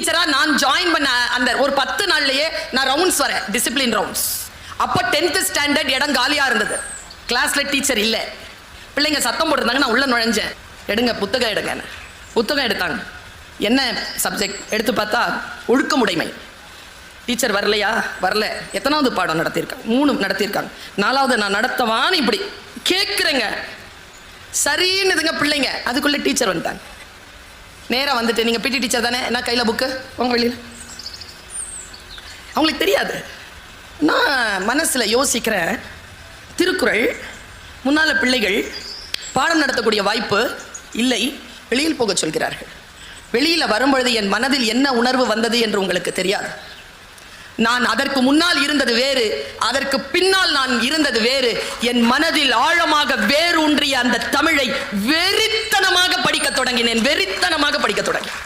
டீச்சரா நான் ஜாயின் பண்ண அந்த ஒரு 10 நாள்லயே நான் ரவுண்ட்ஸ் வரேன், டிசிப்ளின் ரவுண்ட்ஸ். அப்போ 10th ஸ்டாண்டர்ட் இடம் காலியா இருந்தது, கிளாஸ்ல டீச்சர் இல்லை. பிள்ளைங்க சத்தம் போட்டிருந்தாங்க, நான் உள்ள நுழைஞ்சேன். எடுங்க புத்தகம் எடுங்க. புத்தகம் எடுத்தாங்க. என்ன சப்ஜெக்ட் எடுத்து பார்த்தா ஒழுக்கமுடைமை. டீச்சர் வரலையா? வரல. எத்தனாவது பாடம் நடத்தியிருக்காங்க? 3 நடத்தியிருக்காங்க. 4வது நான் நடத்தவான்னு இப்படி கேட்குறேங்க. சரின்னுதுங்க பிள்ளைங்க. அதுக்குள்ளே டீச்சர் வந்துட்டாங்க. நேராக வந்துட்டு, நீங்கள் பிடி டீச்சர் தானே, என்ன கையில் புக்கு உங்க வெளியில். அவங்களுக்கு தெரியாது. நான் மனசில் யோசிக்கிறேன், திருக்குறள் முன்னால் பிள்ளைகள் பாடம் நடத்தக்கூடிய வாய்ப்பு இல்லை, வெளியில் போக சொல்கிறார்கள். வெளியில் வரும்பொழுது என் மனதில் என்ன உணர்வு வந்தது என்று உங்களுக்கு தெரியாது. நான் அதற்கு முன்னால் இருந்தது வேறு, அதற்கு பின்னால் நான் இருந்தது வேறு. என் மனதில் ஆழமாக வேரூன்றிய அந்த தமிழை வெறித்தனமாக படிக்க தொடங்கினேன், வெறித்தனமாக படிக்க தொடங்கினேன்.